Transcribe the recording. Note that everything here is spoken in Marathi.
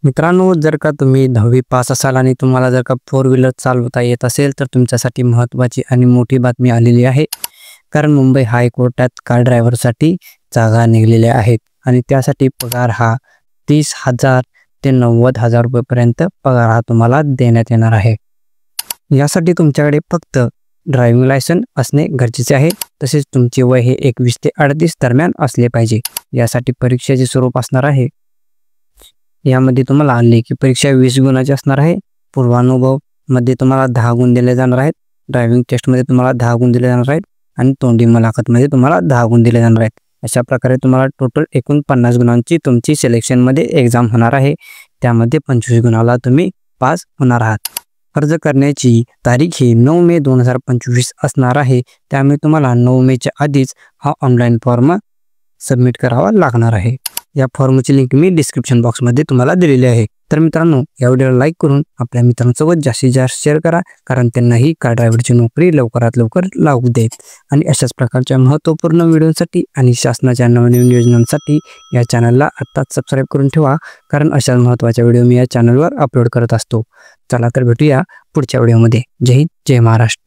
मित्रांनो, जर का तुम्ही 10वी पास असाल आणि तुम्हाला जर का फोर व्हीलर चालवता येत असेल तर तुमच्यासाठी महत्त्वाची आणि मोठी बातमी आलेली आहे. कारण मुंबई हायकोर्टात कार ड्रायव्हरसाठी जागा निघलेल्या आहेत आणि त्यासाठी पगार हा 30,000 ते 90,000 रुपयेपर्यंत पगार हा तुम्हाला देण्यात येणार आहे. यासाठी तुमच्याकडे फक्त ड्रायव्हिंग लायसन असणे गरजेचे आहे. तसेच तुमचे वय हे 21 ते 38 दरम्यान असले पाहिजे. यासाठी परीक्षेचे स्वरूप असणार आहे. यामध्ये तुम्हाला लेखी परीक्षा 20 गुणाची असणार आहे. पूर्वानुभव मध्ये तुम्हाला 10 गुण दिले जाणार आहेत. ड्रायव्हिंग टेस्टमध्ये तुम्हाला 10 गुण दिले जाणार आहेत आणि तोंडी मुलाखतमध्ये तुम्हाला 10 गुण दिले जाणार आहेत. अशा प्रकारे तुम्हाला टोटल एकूण 50 गुणांची तुमची सिलेक्शनमध्ये एक्झाम होणार आहे. त्यामध्ये 25 गुणाला तुम्ही पास होणार आहात. अर्ज करण्याची तारीख ही 9 मे 2025 असणार आहे. त्यामुळे तुम्हाला 9 मेच्या आधीच हा ऑनलाईन फॉर्म सबमिट करावा लागणार आहे. या फॉर्मची लिंक मी डिस्क्रिप्शन बॉक्समध्ये तुम्हाला दिलेली आहे. तर मित्रांनो, या व्हिडिओला लाईक करून आपल्या मित्रांसोबत जास्तीत जास्त शेअर करा, कारण त्यांनाही कार ड्रायव्हरची नोकरी लवकरात लवकर लागू देत. आणि अशाच प्रकारच्या महत्त्वपूर्ण व्हिडिओसाठी आणि शासनाच्या नवनवीन योजनांसाठी या चॅनलला आत्ताच सबस्क्राईब करून ठेवा, कारण अशाच महत्त्वाच्या व्हिडिओ मी या चॅनलवर अपलोड करत असतो. चला तर भेटूया पुढच्या व्हिडिओमध्ये. जय हिंद, जय महाराष्ट्र.